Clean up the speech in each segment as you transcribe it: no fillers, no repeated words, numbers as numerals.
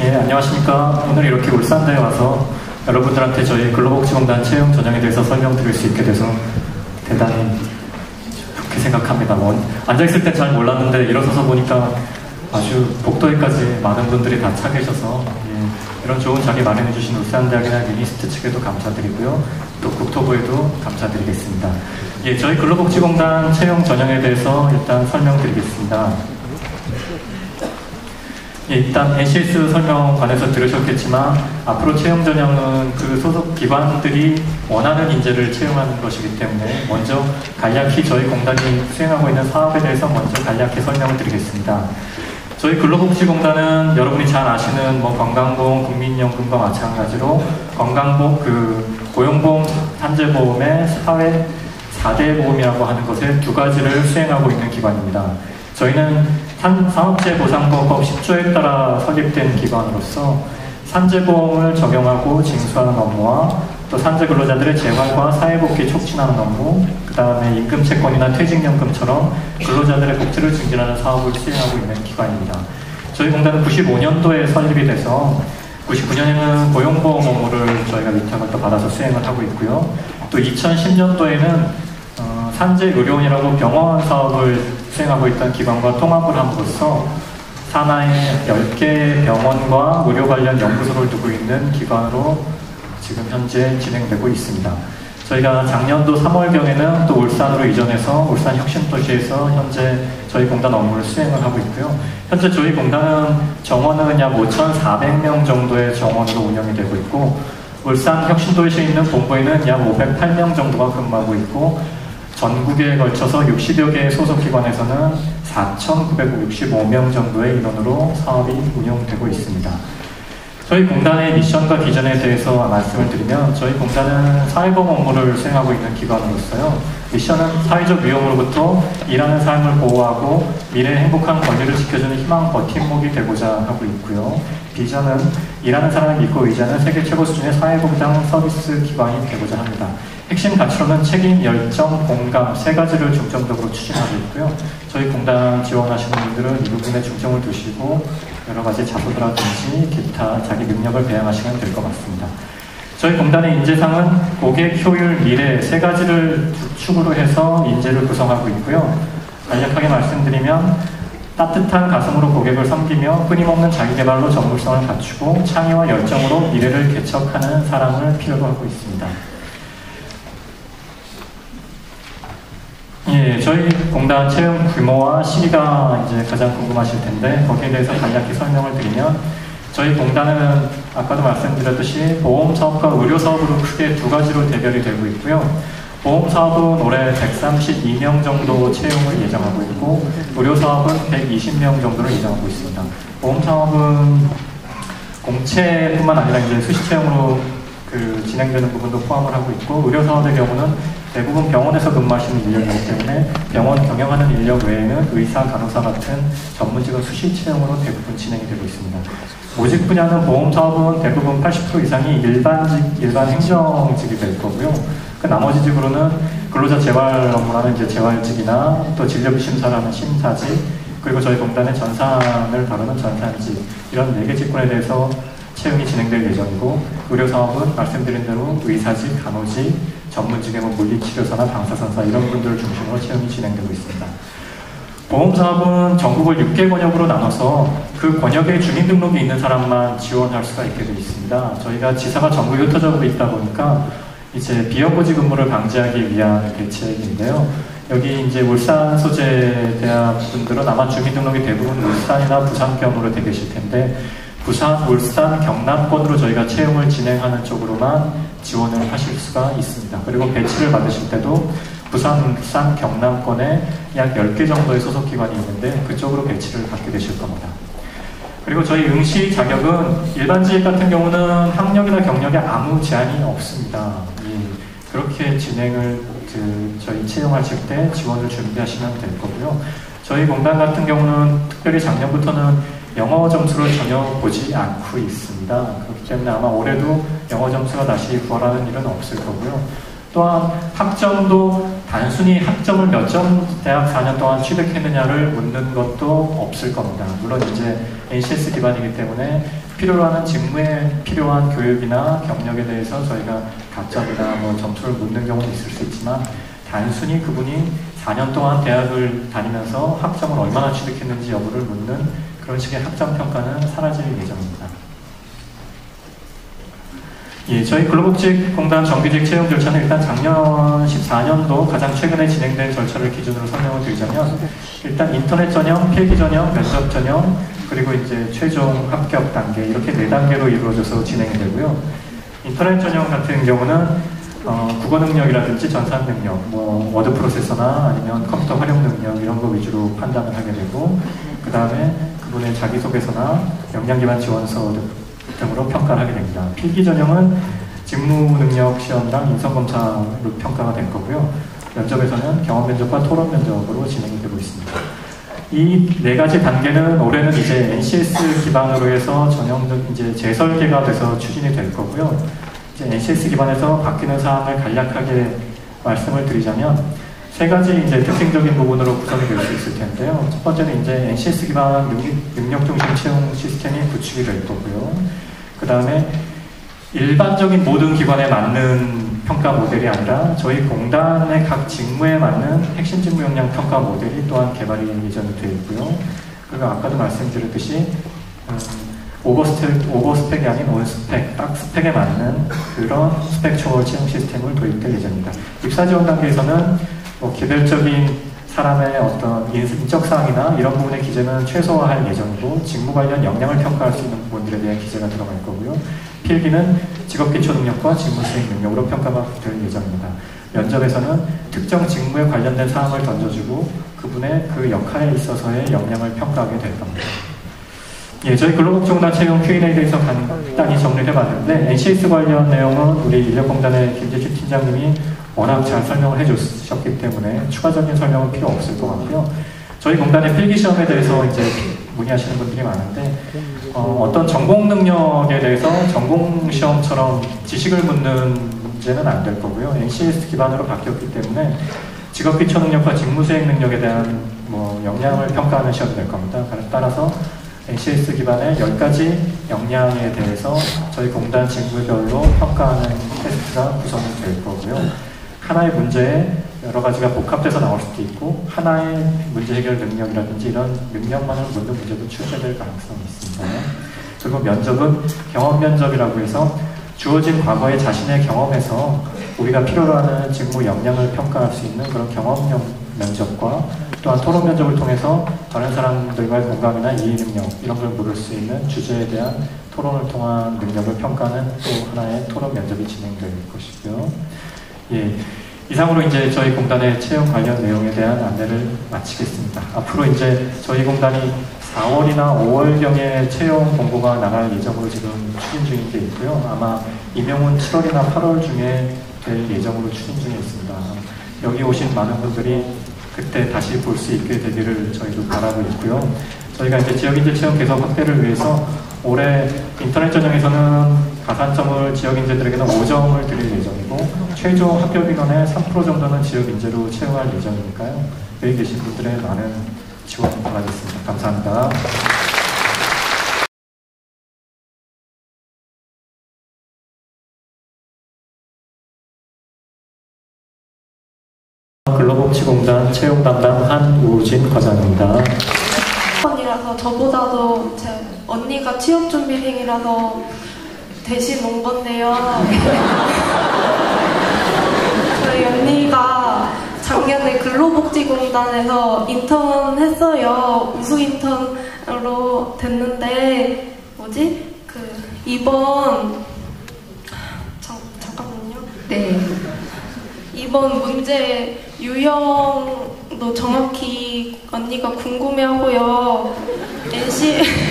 예, 안녕하십니까. 오늘 이렇게 울산대에 와서 여러분들한테 저희 근로복지공단 채용 전형에 대해서 설명드릴 수 있게 돼서 대단히 좋게 생각합니다. 앉아있을 땐 잘 몰랐는데 일어서서 보니까 아주 복도에까지 많은 분들이 다 차 계셔서 이런 좋은 자리 마련해주신 울산대학이나 미니스트 측에도 감사드리고요. 또 국토부에도 감사드리겠습니다. 예, 저희 근로복지공단 채용 전형에 대해서 일단 설명드리겠습니다. 예, 일단 NCS 설명관에서 들으셨겠지만 앞으로 채용 전형은 그 소속 기관들이 원하는 인재를 채용하는 것이기 때문에 먼저 간략히 저희 공단이 수행하고 있는 사업에 대해서 먼저 간략히 설명을 드리겠습니다. 저희 근로복지공단은 여러분이 잘 아시는 건강보험, 국민연금과 마찬가지로 고용보험, 산재보험의 사회 4대 보험이라고 하는 것의 두 가지를 수행하고 있는 기관입니다. 저희는 산업재보상법 10조에 따라 설립된 기관으로서 산재보험을 적용하고 징수하는 업무와 또 산재 근로자들의 재활과 사회복귀 촉진하는 업무, 그 다음에 임금채권이나 퇴직연금처럼 근로자들의 복지를 증진하는 사업을 수행하고 있는 기관입니다. 저희 공단은 95년도에 설립이 돼서 99년에는 고용보험 업무를 저희가 위탁을 또 받아서 수행을 하고 있고요. 또 2010년도에는 산재의료원이라고 병원 사업을 수행하고 있던 기관과 통합을 함으로써 산하의 10개 병원과 의료 관련 연구소를 두고 있는 기관으로 지금 현재 진행되고 있습니다. 저희가 작년도 3월경에는 또 울산으로 이전해서 울산 혁신도시에서 현재 저희 공단 업무를 수행을 하고 있고요. 현재 저희 공단은 정원은 약 5,400명 정도의 정원으로 운영이 되고 있고 울산 혁신도시에 있는 본부에는 약 508명 정도가 근무하고 있고 전국에 걸쳐서 60여 개의 소속기관에서는 4,965명 정도의 인원으로 사업이 운영되고 있습니다. 저희 공단의 미션과 비전에 대해서 말씀을 드리면 저희 공단은 사회보험 업무를 수행하고 있는 기관으로서요. 미션은 사회적 위험으로부터 일하는 삶을 보호하고 미래의 행복한 권리를 지켜주는 희망 버팀목이 되고자 하고 있고요. 비전은 일하는 사람을 믿고 의지하는 세계 최고 수준의 사회보장 서비스 기관이 되고자 합니다. 핵심 가치로는 책임, 열정, 공감 세 가지를 중점적으로 추진하고 있고요. 저희 공단 지원하시는 분들은 이 부분에 중점을 두시고 여러 가지 자소서라든지 기타 자기 능력을 배양하시면 될 것 같습니다. 저희 공단의 인재상은 고객, 효율, 미래 세 가지를 축으로 해서 인재를 구성하고 있고요. 간략하게 말씀드리면 따뜻한 가슴으로 고객을 섬기며 끊임없는 자기개발로 전문성을 갖추고 창의와 열정으로 미래를 개척하는 사람을 필요로 하고 있습니다. 예, 저희 공단 채용 규모와 시기가 이제 가장 궁금하실 텐데 거기에 대해서 간략히 설명을 드리면 저희 공단은 아까도 말씀드렸듯이 보험사업과 의료사업으로 크게 두 가지로 대별이 되고 있고요. 보험사업은 올해 132명 정도 채용을 예정하고 있고 의료사업은 120명 정도를 예정하고 있습니다. 보험사업은 공채뿐만 아니라 이제 수시 채용으로 진행되는 부분도 포함을 하고 있고 의료사업의 경우는 대부분 병원에서 근무하시는 인력이기 때문에 병원 경영하는 인력 외에는 의사, 간호사 같은 전문직은 수시 채용으로 대부분 진행이 되고 있습니다. 모직 분야는 보험사업은 대부분 80% 이상이 일반 행정직이 될 거고요. 그 나머지 직으로는 근로자 재활 업무라는 이제 재활직이나 또 진료비 심사라는 심사직 그리고 저희 공단의 전산을 다루는 전산직 이런 4개 직군에 대해서 채용이 진행될 예정이고 의료사업은 말씀드린 대로 의사직, 간호직, 전문직의 물리치료사나 방사선사 이런 분들을 중심으로 채용이 진행되고 있습니다. 보험사업은 전국을 6개 권역으로 나눠서 그 권역에 주민등록이 있는 사람만 지원할 수가 있게 되어 있습니다. 저희가 지사가 전국에 흩어져 있다 보니까 이제 비영구직 근무를 방지하기 위한 대책인데요. 여기 이제 울산 소재 대학 분들은 아마 주민등록이 대부분 울산이나 부산 경으로 되어 계실 텐데 부산, 울산, 경남권으로 저희가 채용을 진행하는 쪽으로만 지원을 하실 수가 있습니다. 그리고 배치를 받으실 때도 부산, 울산, 경남권에 약 10개 정도의 소속기관이 있는데 그쪽으로 배치를 받게 되실 겁니다. 그리고 저희 응시 자격은 일반직 같은 경우는 학력이나 경력에 아무 제한이 없습니다. 그렇게 진행을 저희 채용하실 때 지원을 준비하시면 될 거고요. 저희 공단 같은 경우는 특별히 작년부터는 영어 점수를 전혀 보지 않고 있습니다. 그렇기 때문에 아마 올해도 영어 점수가 다시 부활하는 일은 없을 거고요. 또한 학점도 단순히 학점을 몇 점 대학 4년 동안 취득했느냐를 묻는 것도 없을 겁니다. 물론 이제 NCS 기반이기 때문에 필요로 하는 직무에 필요한 교육이나 경력에 대해서 저희가 가점이나 뭐 점수를 묻는 경우는 있을 수 있지만 단순히 그분이 4년 동안 대학을 다니면서 학점을 얼마나 취득했는지 여부를 묻는 그런 식의 학점 평가는 사라질 예정입니다. 예, 저희 근로복지공단 정규직 채용 절차는 일단 작년 14년도 가장 최근에 진행된 절차를 기준으로 설명을 드리자면 일단 인터넷 전형, 필기 전형, 면접 전형, 그리고 이제 최종 합격 단계 이렇게 4단계로 이루어져서 진행이 되고요. 인터넷 전형 같은 경우는 국어 능력이라든지 전산 능력, 뭐 워드 프로세서나 아니면 컴퓨터 활용 능력 이런 거 위주로 판단을 하게 되고 그 다음에 그분의 자기소개서나 역량 기반 지원서 등으로 평가를 하게 됩니다. 필기 전형은 직무 능력 시험이랑 인성검사로 평가가 될 거고요. 면접에서는 경험 면접과 토론 면접으로 진행이 되고 있습니다. 이 4가지 단계는 올해는 이제 NCS 기반으로 해서 전형적 이제 재설계가 돼서 추진이 될 거고요. 이제 NCS 기반에서 바뀌는 사항을 간략하게 말씀을 드리자면 3가지 이제 특징적인 부분으로 구성이 될 수 있을 텐데요. 첫 번째는 이제 NCS 기반 능력 중심 채용 시스템이 구축이 될 거고요. 그 다음에 일반적인 모든 기관에 맞는 평가 모델이 아니라 저희 공단의 각 직무에 맞는 핵심 직무 역량 평가 모델이 또한 개발이 예정이 되어 있고요. 그리고 아까도 말씀드렸듯이 오버스펙이 아닌 온스펙, 딱 스펙에 맞는 그런 스펙 초월 채용 시스템을 도입될 예정입니다. 입사 지원 단계에서는 뭐 개별적인 사람의 어떤 인적 사항이나 이런 부분의 기재는 최소화할 예정이고 직무 관련 역량을 평가할 수 있는 부분들에 대한 기재가 들어갈 거고요. 필기는 직업기초 능력과 직무 수행 능력으로 평가가 될 예정입니다. 면접에서는 특정 직무에 관련된 사항을 던져주고 그분의 그 역할에 있어서의 역량을 평가하게 될 겁니다. 예, 저희 근로복지공단 채용 Q&A에 대해서 간단히 정리를 해봤는데 NCS 관련 내용은 우리 인력공단의 김재춘 팀장님이 워낙 잘 설명을 해주셨기 때문에 추가적인 설명은 필요 없을 것 같고요. 저희 공단의 필기시험에 대해서 이제 문의하시는 분들이 많은데 어떤 전공 능력에 대해서 전공시험처럼 지식을 묻는 문제는 안 될 거고요. NCS 기반으로 바뀌었기 때문에 직업기초 능력과 직무수행 능력에 대한 뭐 역량을 평가하는 시험이 될 겁니다. 따라서 NCS 기반의 10가지 역량에 대해서 저희 공단 직무별로 평가하는 테스트가 구성이 될 거고요. 하나의 문제에 여러 가지가 복합돼서 나올 수도 있고 하나의 문제 해결 능력이라든지 이런 능력만을 묻는 문제도 출제될 가능성이 있습니다. 그리고 면접은 경험 면접이라고 해서 주어진 과거의 자신의 경험에서 우리가 필요로 하는 직무 역량을 평가할 수 있는 그런 경험형 면접과 또한 토론 면접을 통해서 다른 사람들과의 공감이나 이해 능력 이런 걸 물을 수 있는 주제에 대한 토론을 통한 능력을 평가하는 또 하나의 토론 면접이 진행될 것이고요. 예, 이상으로 이제 저희 공단의 채용 관련 내용에 대한 안내를 마치겠습니다. 앞으로 이제 저희 공단이 4월이나 5월경에 채용 공고가 나갈 예정으로 지금 추진 중인 게 있고요. 아마 임용은 7월이나 8월 중에 될 예정으로 추진 중에 있습니다. 여기 오신 많은 분들이 그때 다시 볼 수 있게 되기를 저희도 바라고 있고요. 저희가 이제 지역인재 채용 계속 확대를 위해서 올해 인터넷 전형에서는 가산점을 지역인재들에게는 5점을 드릴 예정이고 최종 합격 인원의 3% 정도는 지역인재로 채용할 예정이니까요. 여기 계신 분들의 많은 지원 바라겠습니다. 감사합니다. 근로복지공단 채용 담당 한우진 과장입니다. 이라서 저보다도 제 언니가 취업 준비생이라서 대신 온 건데요. 저희 언니가 작년에 근로복지공단에서 인턴 했어요. 우수 인턴으로 됐는데 잠깐만요. 네. 이번 문제 유형도 정확히 언니가 궁금해하고요.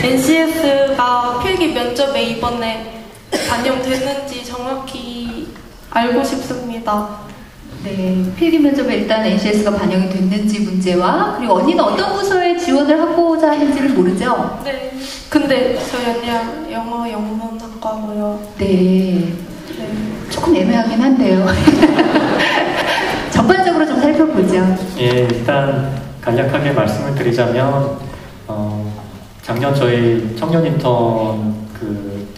NCS가 필기 면접에 이번에 반영됐는지 정확히 알고 싶습니다. 네, 필기 면접에 일단 NCS가 반영이 됐는지 문제와 그리고 언니는 어떤 부서에 지원을 하고자 하는지를 모르죠? 네. 근데 저희 언니가 영어 영문학과고요. 네. 조금 애매하긴 한데요. 전반적으로 좀 보이죠? 예, 일단 간략하게 말씀을 드리자면 작년 저희 청년 인턴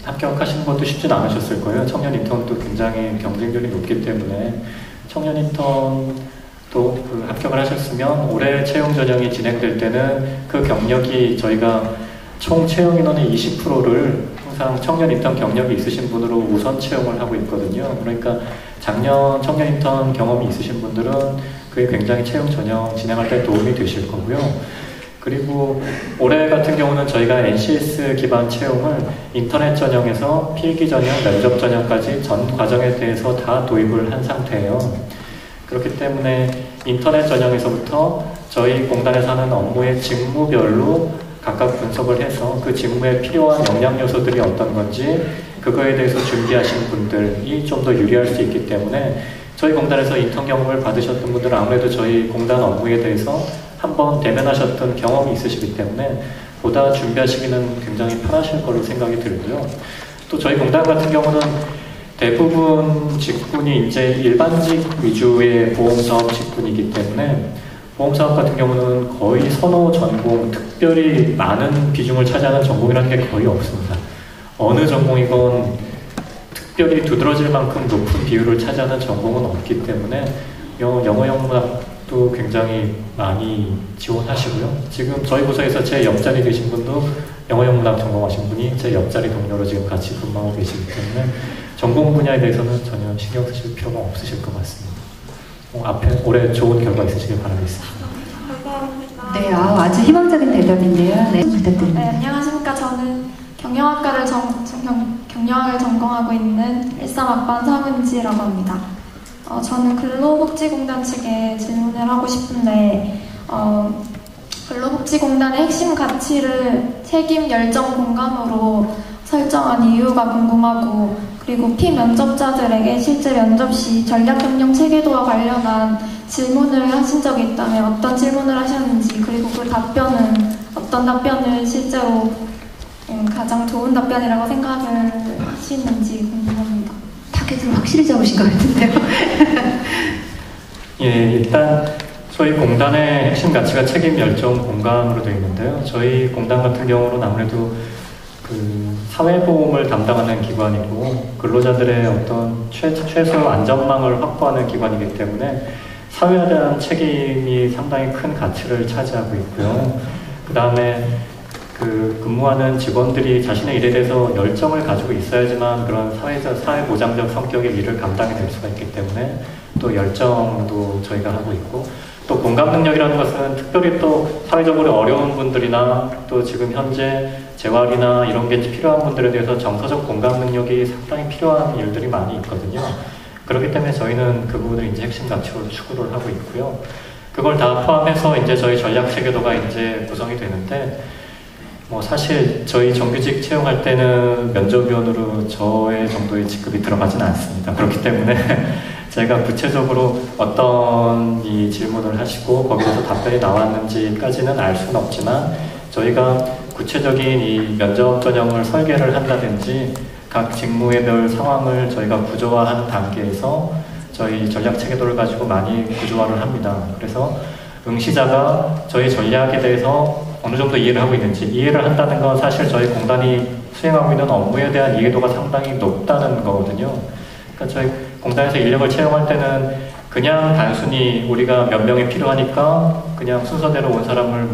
합격하시는 것도 쉽진 않으셨을 거예요. 청년 인턴도 굉장히 경쟁률이 높기 때문에 청년 인턴도 합격을 하셨으면 올해 채용 전형이 진행될 때는 그 경력이 저희가 총 채용 인원의 20%를 항상 청년 인턴 경력이 있으신 분으로 우선 채용을 하고 있거든요. 그러니까 작년 청년 인턴 경험이 있으신 분들은 그게 굉장히 채용 전형 진행할 때 도움이 되실 거고요. 그리고 올해 같은 경우는 저희가 NCS 기반 채용을 인터넷 전형에서 필기 전형, 면접 전형까지 전 과정에 대해서 다 도입을 한 상태예요. 그렇기 때문에 인터넷 전형에서부터 저희 공단에서 하는 업무의 직무별로 각각 분석을 해서 그 직무에 필요한 역량 요소들이 어떤 건지 그거에 대해서 준비하신 분들이 좀 더 유리할 수 있기 때문에 저희 공단에서 인턴 경험을 받으셨던 분들은 아무래도 저희 공단 업무에 대해서 한번 대면하셨던 경험이 있으시기 때문에 보다 준비하시기는 굉장히 편하실 걸로 생각이 들고요. 또 저희 공단 같은 경우는 대부분 직군이 이제 일반직 위주의 보험사업 직군이기 때문에 보험사업 같은 경우는 거의 선호 전공, 특별히 많은 비중을 차지하는 전공이라는 게 거의 없습니다. 어느 전공이건 특별히 두드러질 만큼 높은 비율을 차지하는 전공은 없기 때문에 영어 영문학도 굉장히 많이 지원하시고요. 지금 저희 부서에서 제 옆자리 계신 분도 영어 영문학 전공하신 분이 제 옆자리 동료로 지금 같이 근무하고 계시기 때문에 전공 분야에 대해서는 전혀 신경 쓰실 필요가 없으실 것 같습니다. 앞에 올해 좋은 결과 있으시길 바라겠습니다. 감사합니다. 네, 아주 희망적인 대답인데요. 네, 부탁드립니다. 네, 안녕하십니까. 저는 경영학과를 경영학을 전공하고 있는 13학번 서문지라고 합니다. 저는 근로복지공단 측에 질문을 하고 싶은데 근로복지공단의 핵심 가치를 책임, 열정, 공감으로 설정한 이유가 궁금하고 그리고 피면접자들에게 실제 면접 시 전략경영 체계도와 관련한 질문을 하신 적이 있다면 어떤 질문을 하셨는지 그리고 그 답변은 어떤 답변을 실제로 가장 좋은 답변이라고 생각을 하시는지 궁금합니다. 타겟을 확실히 잡으신 것 같은데요. 예, 일단 저희 공단의 핵심 가치가 책임, 열정, 공감으로 되어 있는데요. 저희 공단 같은 경우는 아무래도 사회보험을 담당하는 기관이고 근로자들의 어떤 최소 안전망을 확보하는 기관이기 때문에 사회에 대한 책임이 상당히 큰 가치를 차지하고 있고요. 그 다음에 근무하는 직원들이 자신의 일에 대해서 열정을 가지고 있어야지만 그런 사회보장적 성격의 일을 감당해낼 수가 있기 때문에 또 열정도 저희가 하고 있고 또 공감 능력이라는 것은 특별히 또 사회적으로 어려운 분들이나 또 지금 현재 재활이나 이런 게 필요한 분들에 대해서 정서적 공감 능력이 상당히 필요한 일들이 많이 있거든요. 그렇기 때문에 저희는 그 부분을 이제 핵심 가치로 추구를 하고 있고요. 그걸 다 포함해서 이제 저희 전략 체계도가 이제 구성이 되는데 사실 저희 정규직 채용할 때는 면접위원으로 저의 정도의 직급이 들어가지는 않습니다. 그렇기 때문에 제가 구체적으로 어떤 이 질문을 하시고 거기에서 답변이 나왔는지까지는 알 수는 없지만 저희가 구체적인 이 면접 전형을 설계를 한다든지 각 직무의별 상황을 저희가 구조화하는 단계에서 저희 전략 체계도를 가지고 많이 구조화를 합니다. 그래서 응시자가 저희 전략에 대해서 어느 정도 이해를 하고 있는지 이해를 한다는 건 사실 저희 공단이 수행하고 있는 업무에 대한 이해도가 상당히 높다는 거거든요. 그러니까 저희 공단에서 인력을 채용할 때는 그냥 단순히 우리가 몇 명이 필요하니까 그냥 순서대로 온 사람을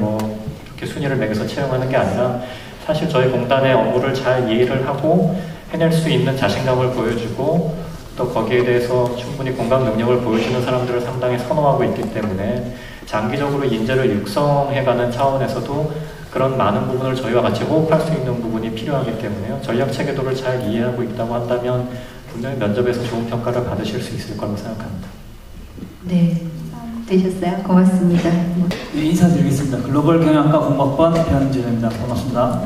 이렇게 순위를 매겨서 채용하는 게 아니라 사실 저희 공단의 업무를 잘 이해를 하고 해낼 수 있는 자신감을 보여주고 또 거기에 대해서 충분히 공감 능력을 보여주는 사람들을 상당히 선호하고 있기 때문에 장기적으로 인재를 육성해가는 차원에서도 그런 많은 부분을 저희와 같이 호흡할 수 있는 부분이 필요하기 때문에요. 전략 체계도를 잘 이해하고 있다고 한다면 분명히 면접에서 좋은 평가를 받으실 수 있을 거라고 생각합니다. 네, 되셨어요? 고맙습니다. 네, 인사드리겠습니다. 글로벌 경영학과 공학번 변재현입니다. 반갑습니다.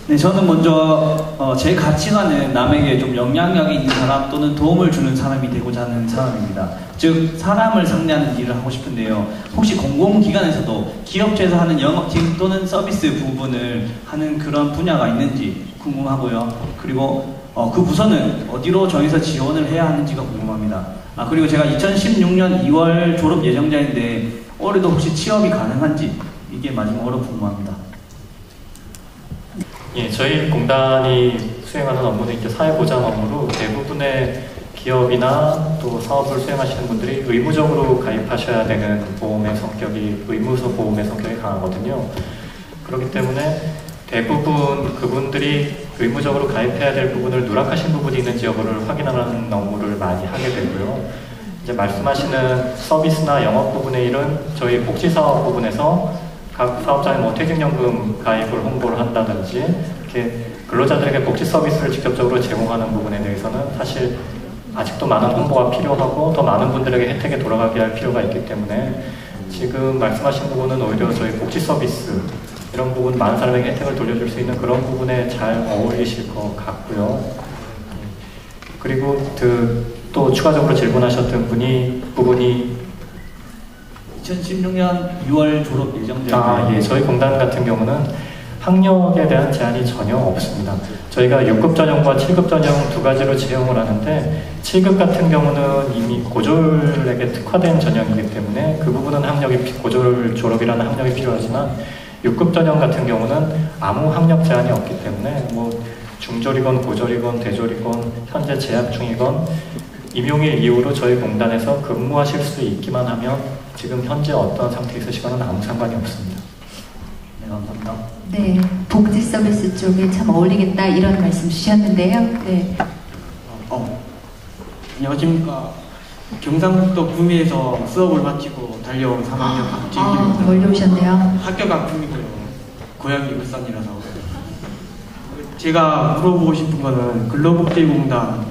네, 저는 먼저 제 가치관은 남에게 좀 영향력이 있는 사람 또는 도움을 주는 사람이 되고자 하는 사람입니다. 즉 사람을 상대하는 일을 하고 싶은데요. 혹시 공공기관에서도 기업체에서 하는 영업 또는 서비스 부분을 하는 그런 분야가 있는지 궁금하고요. 그리고 그 부서는 어디로 정해서 지원을 해야 하는지가 궁금합니다. 그리고 제가 2016년 2월 졸업 예정자인데 올해도 혹시 취업이 가능한지 이게 마지막으로 궁금합니다. 예, 저희 공단이 수행하는 업무는 이제 사회보장 업무로 대부분의 기업이나 또 사업을 수행하시는 분들이 의무적으로 가입하셔야 되는 보험의 성격이 의무서 보험의 성격이 강하거든요. 그렇기 때문에 대부분 그분들이 의무적으로 가입해야 될 부분을 누락하신 부분이 있는지 여부를 확인하는 업무를 많이 하게 되고요. 이제 말씀하시는 서비스나 영업 부분의 일은 저희 복지사업 부분에서 각 사업장에 뭐 퇴직연금 가입을 홍보를 한다든지 이렇게 근로자들에게 복지 서비스를 직접적으로 제공하는 부분에 대해서는 사실 아직도 많은 홍보가 필요하고 더 많은 분들에게 혜택이 돌아가게 할 필요가 있기 때문에 지금 말씀하신 부분은 오히려 저희 복지 서비스 이런 부분 많은 사람에게 혜택을 돌려줄 수 있는 그런 부분에 잘 어울리실 것 같고요. 그리고 또 추가적으로 질문하셨던 부분이 2016년 6월 졸업 예정자. 예, 저희 공단 같은 경우는 학력에 대한 제한이 전혀 없습니다. 저희가 6급 전형과 7급 전형 두 가지로 채용을 하는데 7급 같은 경우는 이미 고졸에게 특화된 전형이기 때문에 그 부분은 고졸 졸업이라는 학력이 필요하지만 6급 전형 같은 경우는 아무 학력 제한이 없기 때문에 뭐 중졸이건 고졸이건 대졸이건 현재 재학 중이건 임용일 이후로 저희 공단에서 근무하실 수 있기만 하면 지금 현재 어떤 상태에 있으시거나 아무 상관이 없습니다. 네, 감사합니다. 네, 복지 서비스 쪽에 참 어울리겠다 이런 말씀 주셨는데요. 네. 안녕하십니까. 경상북도 구미에서 수업을 마치고 달려온 3학년 박진규입니다. 멀리 오셨네요. 학교가 구미고요. 고향이 울산이라서. 제가 물어보고 싶은 거는 근로복지공단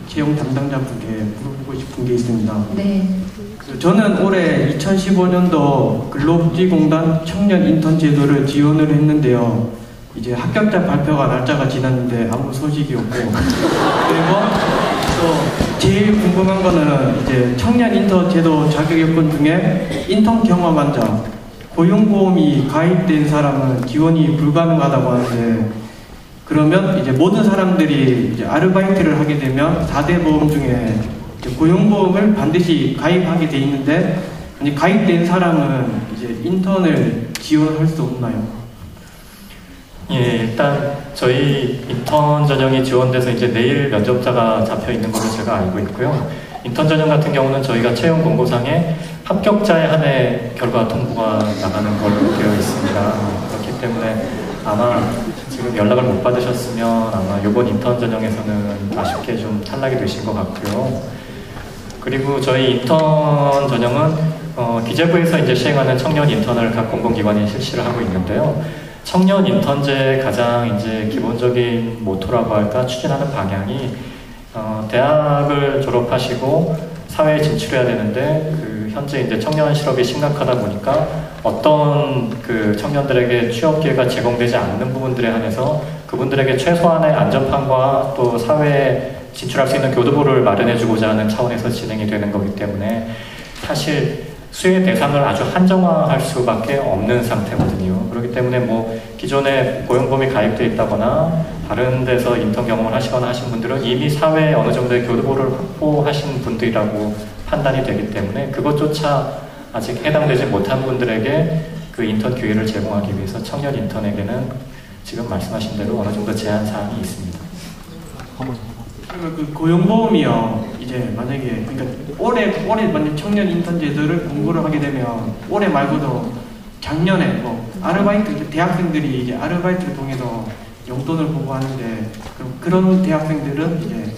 채용 담당자분께 물어보고 싶은 게 있습니다. 네. 저는 올해 2015년도 근로복지공단 청년 인턴 제도를 지원을 했는데요. 이제 합격자 발표가 날짜가 지났는데 아무 소식이 없고 그리고 또 제일 궁금한 거는 이제 청년 인턴 제도 자격 요건 중에 인턴 경험한 자, 고용보험이 가입된 사람은 지원이 불가능하다고 하는데 그러면 이제 모든 사람들이 이제 아르바이트를 하게 되면 4대 보험 중에 고용보험을 반드시 가입하게 돼 있는데 가입된 사람은 이제 인턴을 지원할 수 없나요? 예, 일단 저희 인턴 전형이 지원돼서 이제 내일 면접자가 잡혀 있는 걸로 제가 알고 있고요. 인턴 전형 같은 경우는 저희가 채용 공고상에 합격자에 한해 결과 통보가 나가는 걸로 되어 있습니다. 그렇기 때문에 아마 지금 연락을 못 받으셨으면 아마 이번 인턴 전형에서는 아쉽게 좀 탈락이 되신 것 같고요. 그리고 저희 인턴 전형은 기재부에서 이제 시행하는 청년 인턴을 각 공공기관이 실시를 하고 있는데요. 청년 인턴제의 가장 이제 기본적인 모토라고 할까 추진하는 방향이 대학을 졸업하시고 사회에 진출해야 되는데 현재 이제 청년 실업이 심각하다 보니까 어떤 청년들에게 취업 기회가 제공되지 않는 부분들에 한해서 그분들에게 최소한의 안전판과 또 사회에 진출할 수 있는 교두보를 마련해주고자 하는 차원에서 진행이 되는 거기 때문에 사실 수혜 대상을 아주 한정화할 수밖에 없는 상태거든요. 그렇기 때문에 뭐 기존에 고용보험이 가입되어 있다거나 다른 데서 인턴 경험을 하시거나 하신 분들은 이미 사회에 어느 정도의 교두보를 확보하신 분들이라고 판단이 되기 때문에 그것조차 아직 해당되지 못한 분들에게 그 인턴 기회를 제공하기 위해서 청년 인턴에게는 지금 말씀하신 대로 어느 정도 제한 사항이 있습니다. 그러면 그 고용보험이요. 이제 만약에 올해 만약 청년 인턴 제도를 공부를 하게 되면 올해 말고도 작년에 뭐 아르바이트 대학생들이 이제 아르바이트를 통해서 용돈을 보고 하는데 그런 대학생들은 이제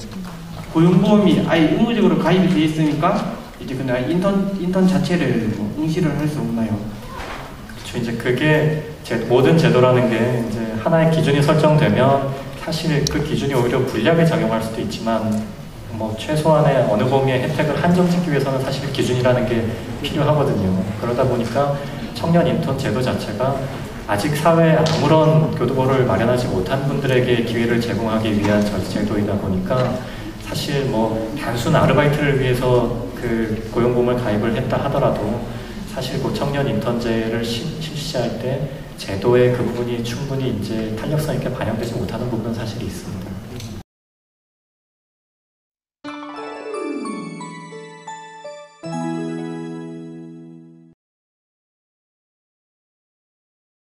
고용보험이 아예 의무적으로 가입이 돼 있으니까 이제 그냥 인턴 자체를 뭐 응시를 할 수 없나요? 그렇죠. 이제 그게 모든 제도라는 게 이제 하나의 기준이 설정되면 사실 그 기준이 오히려 불리하게 작용할 수도 있지만 뭐 최소한의 어느 범위의 혜택을 한정짓기 위해서는 사실 기준이라는 게 필요하거든요. 그러다 보니까 청년 인턴 제도 자체가 아직 사회에 아무런 교두보를 마련하지 못한 분들에게 기회를 제공하기 위한 제도이다 보니까 사실 뭐 단순 아르바이트를 위해서 그 고용보험을 가입을 했다 하더라도 사실 그 청년 인턴제를 실시할 때 제도의 그 부분이 충분히 이제 탄력성 있게 반영되지 못하는 부분은 사실이 있습니다.